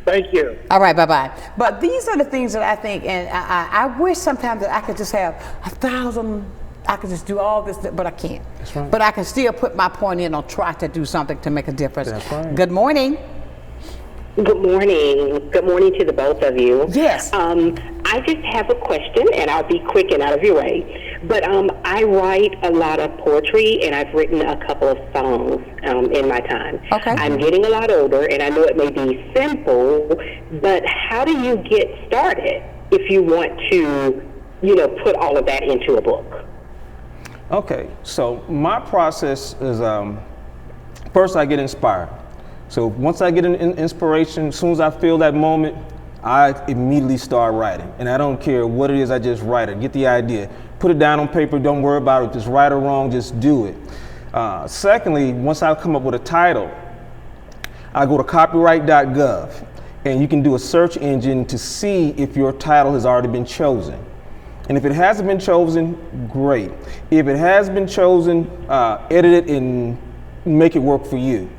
S14: Thank you.
S2: All right, bye-bye. But these are the things that I think, and I wish sometimes that I could just have 1,000, I could just do all this, but I can't.
S3: That's right.
S2: But I can still put my point in or try to do something to make a difference.
S3: That's right.
S2: Good morning.
S15: Good morning. Good morning to the both of you.
S2: Yes.
S15: I just have a question, and I'll be quick and out of your way. But I write a lot of poetry, and I've written a couple of songs in my time.
S2: Okay.
S15: I'm getting a lot older, and I know it may be simple, but how do you get started if you want to, put all of that into a book?
S3: Okay, so my process is first I get inspired. So once I get an inspiration, as soon as I feel that moment, I immediately start writing. And I don't care what it is, I just write it. Get the idea. Put it down on paper, don't worry about it. If it's right or wrong, just do it. Secondly, once I come up with a title, I go to copyright.gov, and you can do a search engine to see if your title has already been chosen. And if it hasn't been chosen, great. If it has been chosen, edit it and make it work for you.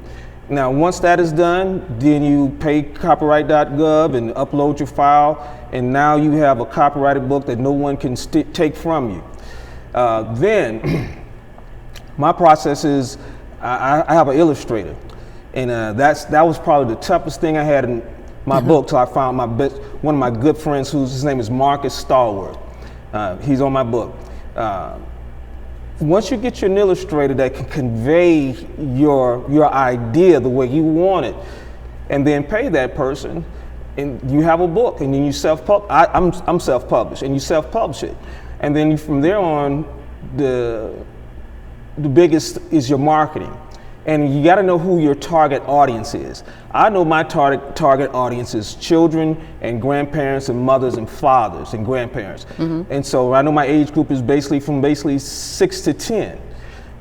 S3: Now, once that is done, then you pay copyright.gov and upload your file, and now you have a copyrighted book that no one can take from you. Then, my process is I have an illustrator, and that was probably the toughest thing I had in my book till I found one of my good friends his name is Marcus Stallworth. He's on my book. Once you get an illustrator that can convey your idea the way you want it, and then pay that person, and you have a book, and then you I'm self-published, and you self-publish it, and then from there on, the biggest is your marketing, and you got to know who your target audience is. I know my target audience is children and grandparents and mothers and fathers and grandparents. Mm-hmm. And so I know my age group is from 6 to 10.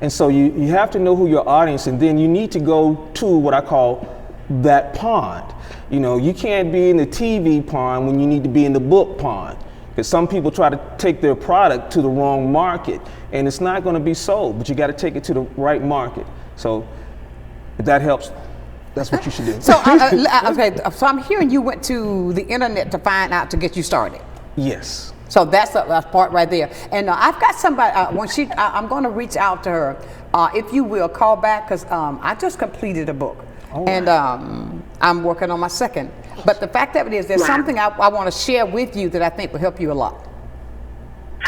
S3: And so you have to know who your audience, and then you need to go to what I call that pond. You can't be in the TV pond when you need to be in the book pond. Because some people try to take their product to the wrong market, and it's not going to be sold, but you got to take it to the right market. So if that helps, that's what you should do.
S2: So, okay, so I'm hearing you went to the internet to find out to get you started.
S3: Yes.
S2: So that's the part right there. And I've got somebody, I'm going to reach out to her. If you will, call back, because I just completed a book. Right. And I'm working on my second. But the fact of it is, there's something I want to share with you that I think will help you a lot.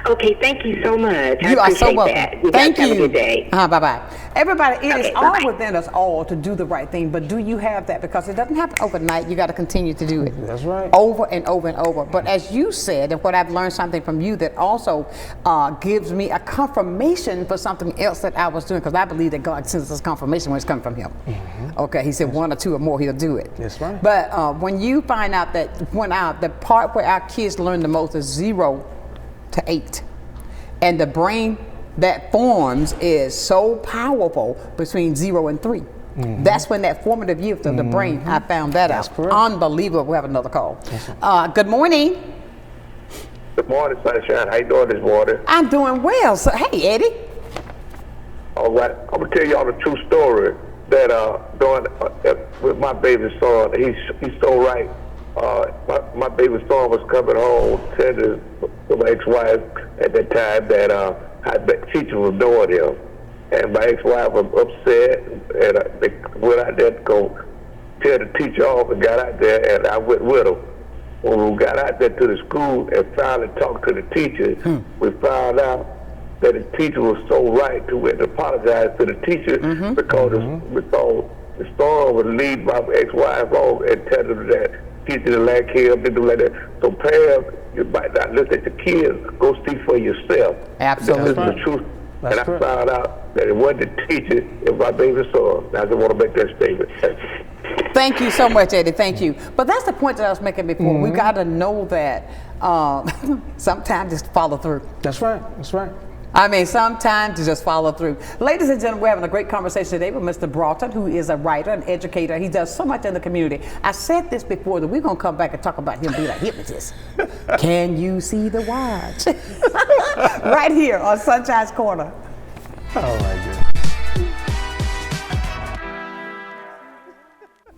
S15: Okay, thank you so much.
S2: You are so welcome.
S15: That.
S2: Thank you.
S15: Have a good day.
S2: Bye-bye. Everybody, it is all
S15: bye-bye.
S2: within us all to do the right thing, but do you have that? Because it doesn't happen overnight. You got to continue to do it.
S3: That's right.
S2: Over and over and over. But as you said, and what I've learned something from you that also gives me a confirmation for something else that I was doing, because I believe that God sends us confirmation when it's coming from Him. Mm-hmm. Okay, He said 1 or 2 or more, He'll do it.
S3: That's right.
S2: But when you find out that the part where our kids learn the most is 0 to 8. And the brain that forms is so powerful between 0 and 3. Mm-hmm. That's when that formative youth of the brain, I found that out.
S3: Correct.
S2: Unbelievable. We have another call. Good morning.
S16: Good morning, Sonshine. How you doing this morning?
S2: I'm doing well. So, hey, Eddie.
S16: All right. I'm going to tell y'all the true story that with my baby son. He's so right. My baby son was coming home, telling my ex-wife at that time that the teacher was doing him. And my ex-wife was upset, and they went out there to go tell the teacher off, and got out there, and I went with them. When we got out there to the school and finally talked to the teacher, we found out that the teacher was so right to apologize to the teacher because the storm would lead my ex-wife wrong and tell them that teacher didn't like him, didn't do like that. So parents, you might not listen to kids. Go see for yourself.
S2: Absolutely.
S16: That's the truth. And I found out that it wasn't the teacher, it was my baby's son. I just want to make that statement.
S2: Thank you so much, Eddie. Thank you. But that's the point that I was making before. We got to know that sometimes just follow through.
S3: That's right. That's right.
S2: I mean, sometimes to just follow through. Ladies and gentlemen, we're having a great conversation today with Mr. Broughton, who is a writer, an educator. He does so much in the community. I said this before, that we're going to come back and talk about him being a hypnotist. Can you see the watch? Right here on Sunshine's Corner.
S3: Oh, my goodness.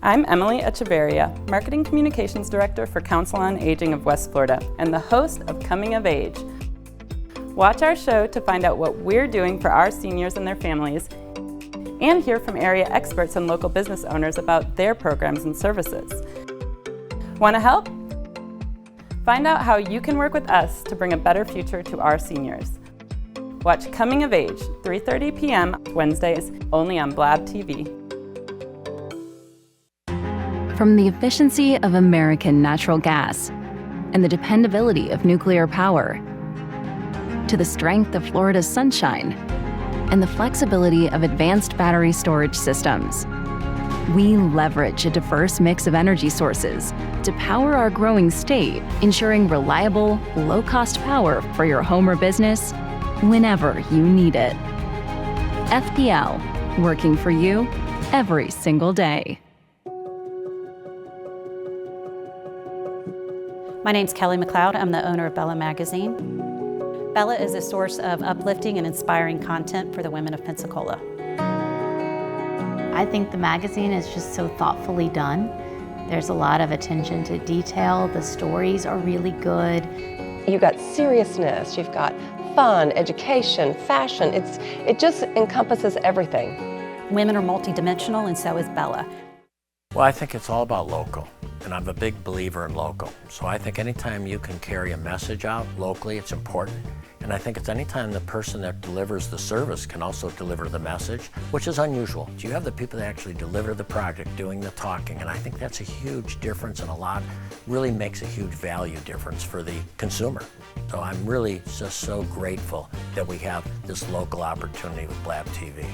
S17: I'm Emily Echeverria, Marketing Communications Director for Council on Aging of West Florida and the host of Coming of Age. Watch our show to find out what we're doing for our seniors and their families and hear from area experts and local business owners about their programs and services. Want to help? Find out how you can work with us to bring a better future to our seniors. Watch Coming of Age, 3:30 p.m. Wednesdays, only on Blab TV.
S5: From the efficiency of American natural gas and the dependability of nuclear power, to the strength of Florida's sunshine and the flexibility of advanced battery storage systems, we leverage a diverse mix of energy sources to power our growing state, ensuring reliable, low-cost power for your home or business whenever you need it. FPL, working for you every single day.
S18: My name's Kelly McLeod. I'm the owner of Bella Magazine. Bella is a source of uplifting and inspiring content for the women of Pensacola.
S19: I think the magazine is just so thoughtfully done. There's a lot of attention to detail. The stories are really good.
S20: You've got seriousness, you've got fun, education, fashion. It just encompasses everything.
S18: Women are multidimensional, and so is Bella.
S21: Well, I think it's all about local, and I'm a big believer in local. So I think anytime you can carry a message out locally, it's important. And I think it's anytime the person that delivers the service can also deliver the message, which is unusual. You have the people that actually deliver the project doing the talking, and I think that's a huge difference, and really makes a huge value difference for the consumer. So I'm really just so grateful that we have this local opportunity with Blab TV.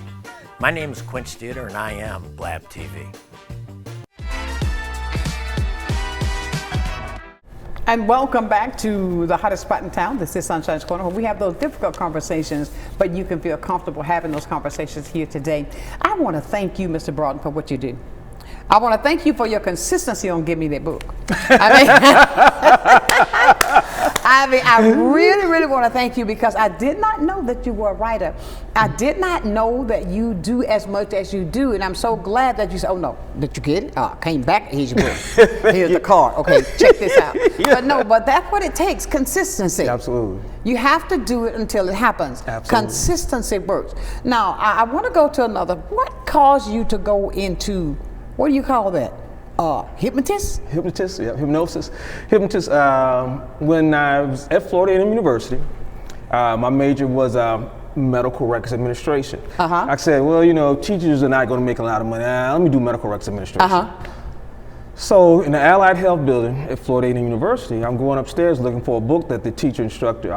S21: My name is Quince Theater, and I am Blab TV.
S2: And welcome back to the hottest spot in town. This is Sunshine's Corner, where we have those difficult conversations, but you can feel comfortable having those conversations here today. I want to thank you, Mr. Broughton, for what you do. I want to thank you for your consistency on giving me that book. I really, really want to thank you, because I did not know that you were a writer. I did not know that you do as much as you do, and I'm so glad that you said, oh no, did you get it? Came back, here's your book. Here's the card. Okay, check this out. Yeah. But that's what it takes, consistency.
S3: Absolutely.
S2: You have to do it until it happens.
S3: Absolutely.
S2: Consistency works. Now, I want to go to another. What caused you to go into, what do you call that? Hypnotist?
S3: Hypnotist, yeah, hypnosis. Hypnotist, when I was at Florida A&M University, my major was medical records administration. I said, well, you know, teachers are not going to make a lot of money. Let me do medical records administration. So in the Allied Health building at Florida A&M University, I'm going upstairs looking for a book that the teacher instructed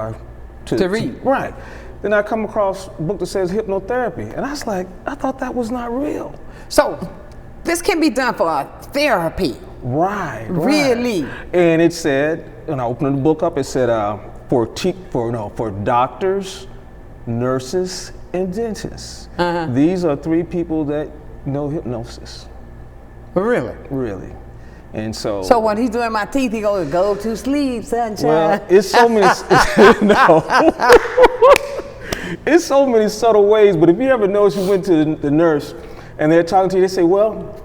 S3: to read. Right. Then I come across a book that says hypnotherapy, and I was like, I thought that was not real.
S2: So this can be done for therapy.
S3: Right.
S2: Really?
S3: And it said, when I opened the book up, it said for doctors, nurses, and dentists. These are three people that know hypnosis.
S2: Really?
S3: Really. And so.
S2: So when he's doing my teeth, he goes, "Go to sleep, sunshine."
S3: Well, it's so many. It's so many subtle ways. But if you ever notice, you went to the nurse, and they're talking to you, they say, well,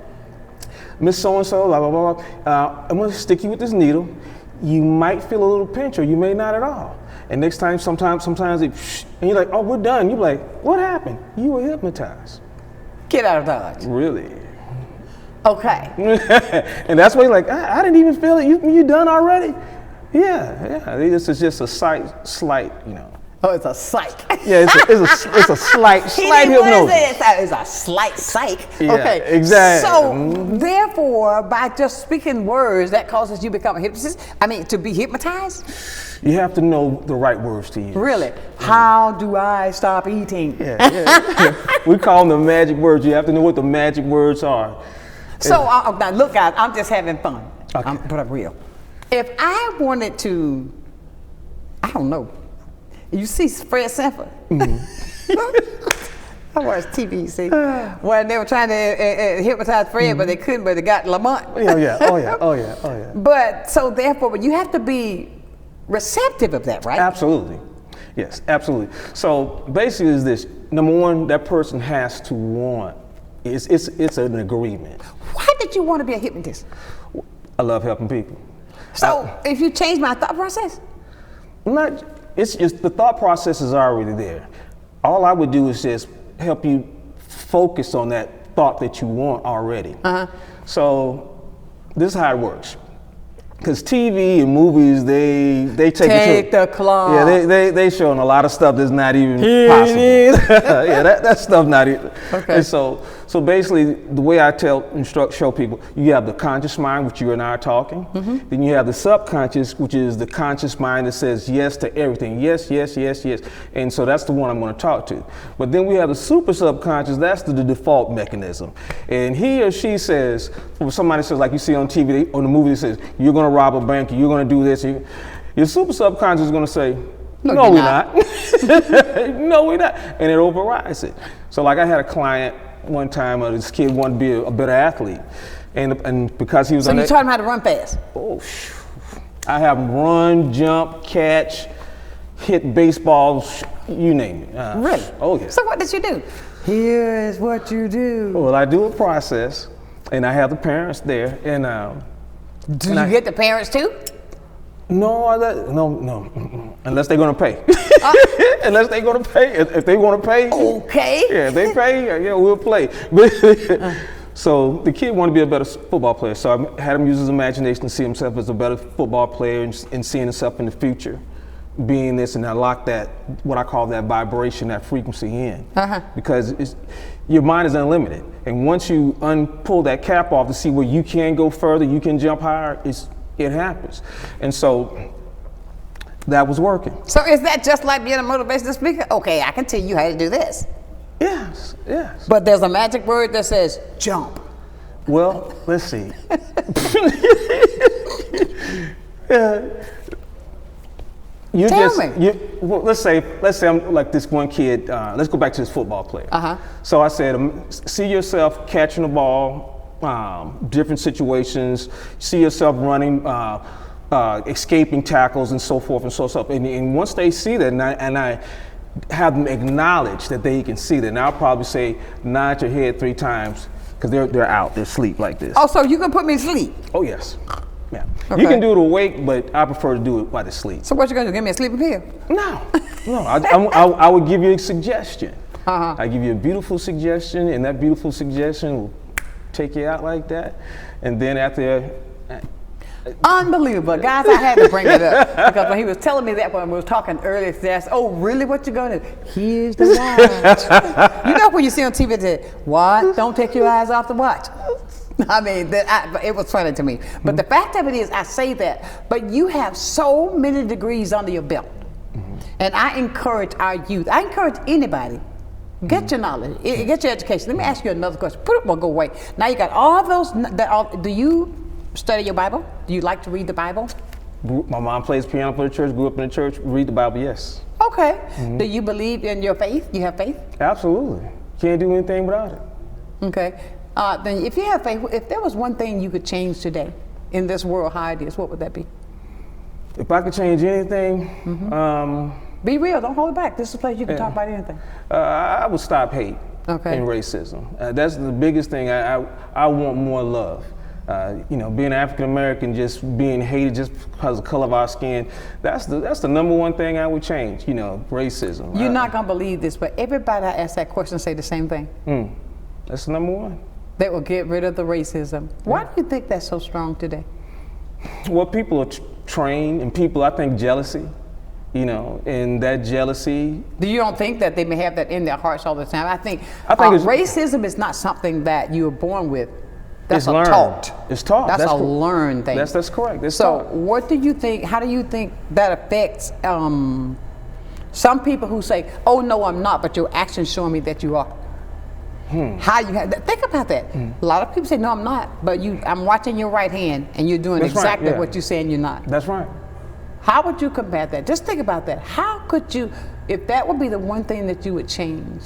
S3: Miss So-and-so, blah, blah, blah, I'm gonna stick you with this needle. You might feel a little pinch, or you may not at all. And next time, sometimes they, and you're like, oh, we're done. You're like, what happened? You were hypnotized.
S2: Get out of Dodge.
S3: Really?
S2: Okay.
S3: And that's why you're like, I didn't even feel it. You done already? Yeah. This is just a slight,
S2: Oh, it's a psych.
S3: Yeah, it's a slight hypnosis.
S2: It's a slight psych.
S3: Yeah,
S2: okay,
S3: exactly.
S2: So therefore, by just speaking words, that causes you to become a hypnotist. I mean, to be hypnotized.
S3: You have to know the right words to use.
S2: Really? How do I stop eating?
S3: Yeah. We call them the magic words. You have to know what the magic words are.
S2: So now look, guys, I'm just having fun.
S3: Okay.
S2: But I'm real. If I wanted to, I don't know. You see Fred Sanford? I watched TV, see, when they were trying to hypnotize Fred, but they couldn't, but they got Lamont.
S3: Oh yeah.
S2: But so therefore, you have to be receptive of that, right?
S3: Absolutely. Yes, absolutely. So basically is this, number one, that person has to want, it's an agreement.
S2: Why did you want to be a hypnotist?
S3: I love helping people.
S2: So if you change my thought process?
S3: It's the thought process is already there. All I would do is just help you focus on that thought that you want already. So this is how it works. Because TV and movies, they take
S2: the clock.
S3: Yeah, they showing a lot of stuff that's not even possible. Yeah, that stuff not even.
S2: Okay.
S3: And so basically, the way I show people, you have the conscious mind, which you and I are talking. Then you have the subconscious, which is the conscious mind that says yes to everything. Yes, yes, yes, yes. And so that's the one I'm going to talk to. But then we have the super subconscious, that's the default mechanism. And he or she says, when somebody says, like you see on TV, on the movie, it says, you're going to rob a bank, you're going to do this. Your super subconscious is going to say, no, we're not. No, we're not. And it overrides it. So like I had a client one time, this kid wanted to be a better athlete. And because he was
S2: So you taught him how to run fast?
S3: Oh, I have him run, jump, catch, hit baseballs, you name it.
S2: Really?
S3: Oh, yeah.
S2: So what did you do? Here is what you do.
S3: Well, I do a process, and I have the parents there. And
S2: do you get the parents too?
S3: No, no, unless they're gonna pay. Unless they're gonna pay. If they want to pay,
S2: okay.
S3: Yeah, if they pay, yeah, we'll play. So the kid wanted to be a better football player. So I had him use his imagination to see himself as a better football player and seeing himself in the future being this, and I lock that, what I call that vibration, that frequency in. Because your mind is unlimited. And once you pull that cap off to see where you can go further, you can jump higher, it happens. And so that was working.
S2: So is that just like being a motivational speaker? Okay, I can tell you how to do this.
S3: Yes, yes.
S2: But there's a magic word that says jump.
S3: Well, let's see. Let's say I'm like this one kid. Let's go back to this football player. So I said, see yourself catching the ball, different situations. See yourself running, escaping tackles, and so forth and so forth. And once they see that, and I have them acknowledge that they can see that, and I'll probably say, nod your head 3 times, because they're out, they're asleep like this.
S2: Oh, so you can put me to sleep?
S3: Oh yes. Yeah.
S2: Okay.
S3: You can do it awake, but I prefer to do it while they sleep.
S2: So what you gonna do? Give me a sleeping pill?
S3: No. I would give you a suggestion. I give you a beautiful suggestion, and that beautiful suggestion will take you out like that. And then after.
S2: Unbelievable, guys! I had to bring it up because when he was telling me that when we were talking earlier, they asked, "Oh, really? What you gonna do? Here's the watch." You know when you see on TV, they say, "What? Don't take your eyes off the watch." I mean, it was funny to me. But the fact of it is, I say that, but you have so many degrees under your belt. And I encourage our youth, I encourage anybody, get your knowledge, get your education. Let me ask you another question. Put it, we'll go away. Now you got all those, do you study your Bible? Do you like to read the Bible?
S3: My mom plays piano for the church, grew up in the church, read the Bible, yes.
S2: Okay. Do you believe in your faith? You have faith?
S3: Absolutely. Can't do anything without it.
S2: Okay. Then if you have faith, if there was one thing you could change today in this world how it is, what would that be?
S3: If I could change anything,
S2: be real, don't hold it back. This is a place you can talk about anything.
S3: I would stop hate and racism. That's the biggest thing. I want more love. Being African American, just being hated just because of the color of our skin, that's the number one thing I would change, racism.
S2: You're not going to believe this, but everybody I ask that question say the same thing.
S3: That's the number one.
S2: That will get rid of the racism. Why do you think that's so strong today?
S3: Well, people are trained, and people, I think jealousy you know, and that jealousy.
S2: Do you don't think that they may have that in their hearts all the time? I think racism is not something that you were born with. That's
S3: learned.
S2: Taught.
S3: It's taught.
S2: That's a learned thing.
S3: That's correct. It's
S2: so
S3: taught.
S2: what do you think, how do you think that affects some people who say, oh no, I'm not, but your actions showing me that you are? How you think about that. A lot of people say, no, I'm not, but I'm watching your right hand and you're doing exactly what you're saying you're not.
S3: That's right.
S2: How would you combat that? Just think about that. How could you, if that would be the one thing that you would change,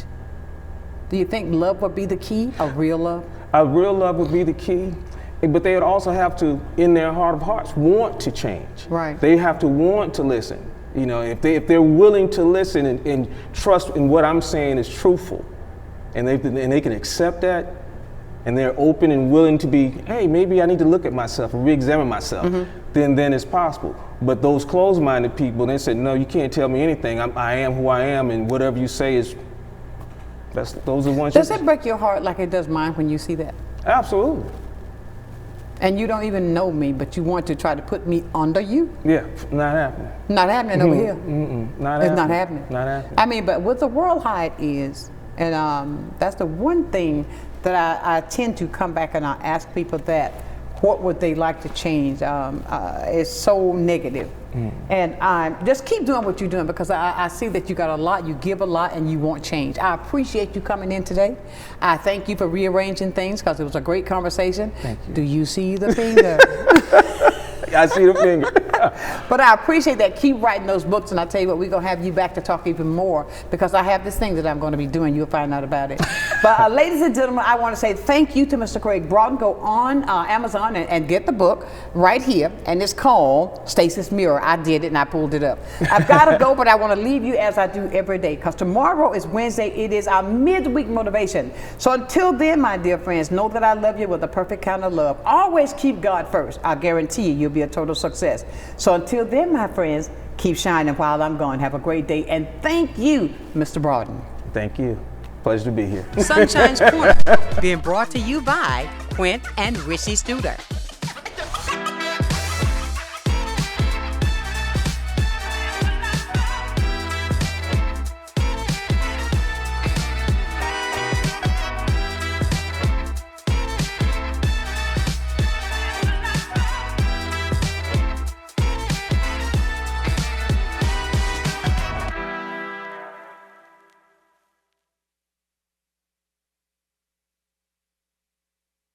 S2: do you think love would be the key, a real love?
S3: A real love would be the key, but they would also have to, in their heart of hearts, want to change.
S2: Right.
S3: They have to want to listen. You know, if they're willing to listen and trust in what I'm saying is truthful, and they can accept that, and they're open and willing to be, hey, maybe I need to look at myself and re-examine myself, then it's possible. But those closed-minded people, they say, no, you can't tell me anything. I am who I am, and whatever you say is, those are the ones.
S2: Does it break your heart like it does mine when you see that?
S3: Absolutely.
S2: And you don't even know me, but you want to try to put me under you?
S3: Yeah, not happening.
S2: Not happening over here.
S3: Not
S2: it's
S3: happening.
S2: not happening.
S3: Not happening.
S2: I mean, but what the world how it is, and that's the one thing that I tend to come back and I ask people that, what would they like to change? It's so negative. And just keep doing what you're doing, because I see that you got a lot, you give a lot, and you want change. I appreciate you coming in today. I thank you for rearranging things, because it was a great conversation.
S3: Thank you.
S2: Do you see the finger?
S3: I see the finger.
S2: But I appreciate that. Keep writing those books, and I tell you what, we're going to have you back to talk even more, because I have this thing that I'm going to be doing. You'll find out about it. But ladies and gentlemen, I want to say thank you to Mr. Craig Broughton. Go on Amazon and get the book right here, and it's called Stacey's Mirror. I did it and I pulled it up. I've got to go, but I want to leave you as I do every day, because tomorrow is Wednesday. It is our midweek motivation. So until then, my dear friends, know that I love you with a perfect kind of love. Always keep God first. I guarantee you'll be a total success. So until then, my friends, keep shining while I'm gone. Have a great day, and thank you, Mr. Broughton.
S3: Thank you. Pleasure to be here.
S1: Sunshine's Corner, being brought to you by Quint and Richie Studer.